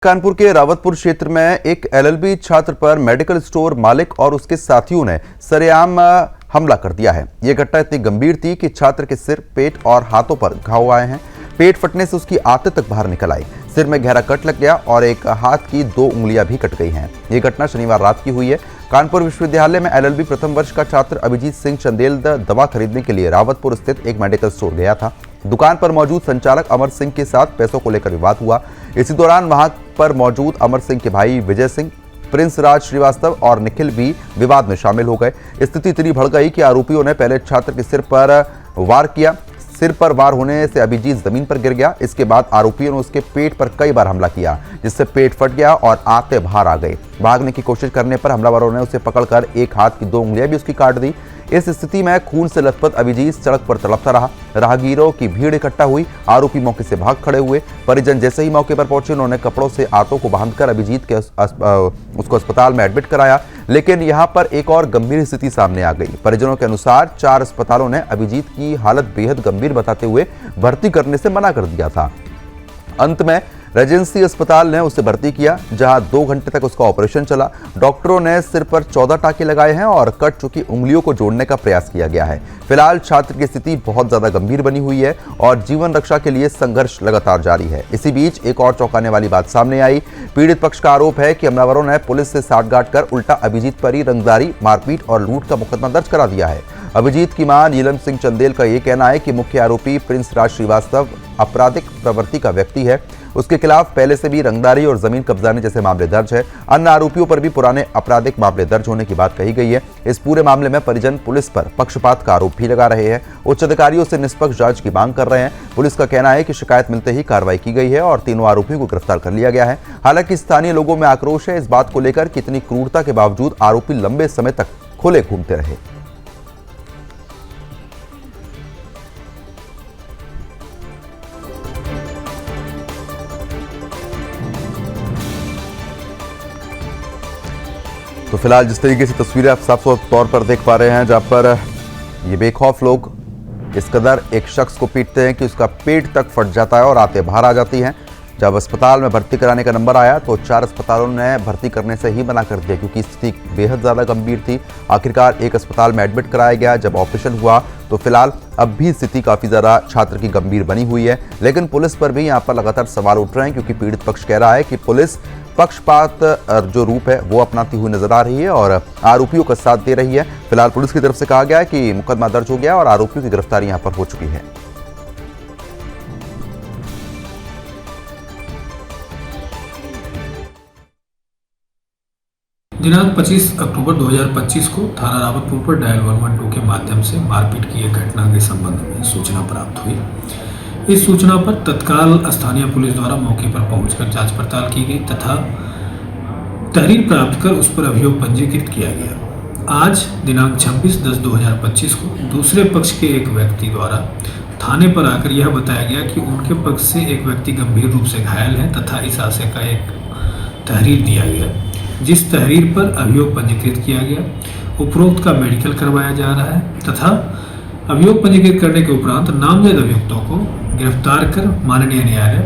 कानपुर के रावतपुर क्षेत्र में एक एलएलबी छात्र पर मेडिकल स्टोर मालिक और उसके साथियों ने सरेआम हमला कर दिया है। यह घटना इतनी गंभीर थी कि छात्र के सिर, पेट और हाथों पर घाव आए हैं। पेट फटने से उसकी आंतें तक बाहर निकल आई, सिर में गहरा कट लग गया और एक हाथ की 2 उंगलियां भी कट गई हैं। यह घटना शनिवार रात की हुई है। कानपुर विश्वविद्यालय में एलएलबी प्रथम वर्ष का छात्र अभिजीत सिंह चंदेल दवा खरीदने के लिए रावतपुर स्थित एक मेडिकल स्टोर गया था। दुकान पर मौजूद संचालक अमर सिंह के साथ पैसों को लेकर विवाद हुआ। इसी दौरान वहां पर मौजूद अमर सिंह के भाई विजय सिंह, प्रिंस राज श्रीवास्तव और निखिल भी विवाद में शामिल हो गए। स्थिति इतनी बढ़ गई कि आरोपियों ने पहले छात्र के सिर पर वार किया। सिर पर वार होने से अभिजीत जमीन पर गिर गया। इसके बाद आरोपियों ने उसके पेट पर कई बार हमला किया, जिससे पेट फट गया और आंतें बाहर आ गई। भागने की कोशिश करने पर हमलावरों ने उसे पकड़कर एक हाथ की 2 उंगलियां भी उसकी काट दी। इस स्थिति में खून से लथपथ अभिजीत सड़क पर तड़पता रहा। राहगीरों की भीड़ इकट्ठा हुई। आरोपी मौके से भाग खड़े हुए। परिजन जैसे ही मौके पर पहुंचे, उन्होंने कपड़ों से आंतों को बांधकर अभिजीत के उसको अस्पताल में एडमिट कराया। लेकिन यहां पर एक और गंभीर स्थिति सामने आ गई। परिजनों के अनुसार 4 अस्पतालों ने अभिजीत की हालत बेहद गंभीर बताते हुए भर्ती करने से मना कर दिया था। अंत में रेजेंसी अस्पताल ने उसे भर्ती किया, जहां 2 घंटे तक उसका ऑपरेशन चला। डॉक्टरों ने सिर पर 14 टाके लगाए हैं और कट चुकी उंगलियों को जोड़ने का प्रयास किया गया है। फिलहाल छात्र की स्थिति बहुत ज्यादा गंभीर बनी हुई है और जीवन रक्षा के लिए संघर्ष लगातार जारी है। इसी बीच एक और चौंकाने वाली बात सामने आई। पीड़ित पक्ष का आरोप है कि हमलावरों ने पुलिस से साठगांठ कर उल्टा अभिजीत पर ही रंगदारी, मारपीट और लूट का मुकदमा दर्ज करा दिया है। अभिजीत की मां नीलम सिंह चंदेल का यह कहना है कि मुख्य आरोपी प्रिंस राज श्रीवास्तव आपराधिक प्रवृत्ति का व्यक्ति है। उसके खिलाफ पहले से भी रंगदारी और जमीन कब्जाने जैसे मामले दर्ज है। अन्य आरोपियों पर भी पुराने आपराधिक मामले दर्ज होने की बात कही गई है। इस पूरे मामले में परिजन पुलिस पर पक्षपात का आरोप भी लगा रहे हैं। उच्च अधिकारियों से निष्पक्ष जांच की मांग कर रहे हैं। पुलिस का कहना है कि शिकायत मिलते ही कार्रवाई की गई है और तीनों आरोपियों को गिरफ्तार कर लिया गया है। हालांकि स्थानीय लोगों में आक्रोश है इस बात को लेकर कि इतनी क्रूरता के बावजूद आरोपी लंबे समय तक खुले घूमते रहे। तो फिलहाल जिस तरीके से तस्वीरें आप साफ तौर पर देख पा रहे हैं, जहां पर ये बेखौफ लोग इस कदर एक शख्स को पीटते हैं कि उसका पेट तक फट जाता है और आंतें बाहर आ जाती हैं। जब अस्पताल में भर्ती कराने का नंबर आया तो 4 अस्पतालों ने भर्ती करने से ही मना कर दिया, क्योंकि स्थिति बेहद ज़्यादा गंभीर थी। आखिरकार एक अस्पताल में एडमिट कराया गया। जब ऑपरेशन हुआ तो फिलहाल अब भी स्थिति काफ़ी ज़्यादा छात्र की गंभीर बनी हुई है। लेकिन पुलिस पर भी यहाँ पर लगातार सवाल उठ रहे हैं, क्योंकि पीड़ित पक्ष कह रहा है कि पुलिस पक्षपात जो रूप है वो अपनाती हुई नजर आ रही है और आरोपियों का साथ दे रही है। फिलहाल पुलिस की तरफ से कहा गया है कि मुकदमा दर्ज हो गया और आरोपियों की गिरफ्तारी यहाँ पर हो चुकी है। दिनांक 25 अक्टूबर 2025 को थाना रावतपुर पर डायल 112 के माध्यम से मारपीट की एक घटना के संबंध में सूचना प्राप्त हुई। इस सूचना पर तत्काल स्थानीय पुलिस द्वारा मौके पर पहुंचकर जांच पड़ताल की गई तथा तहरीर प्राप्त कर उस पर अभियोग पंजीकृत किया गया। आज दिनांक 26/10/2025 को दूसरे पक्ष के एक व्यक्ति द्वारा थाने पर आकर यह बताया गया कि उनके पक्ष से एक व्यक्ति गंभीर रूप से घायल है तथा इस आशय का एक तहरीर दिया गया, जिस तहरीर पर अभियोग पंजीकृत किया गया। उपरोक्त का मेडिकल करवाया जा रहा है तथा अभियोग पंजीकृत करने के उपरांत नामजद अभियुक्तों को गिरफ्तार कर माननीय न्यायालय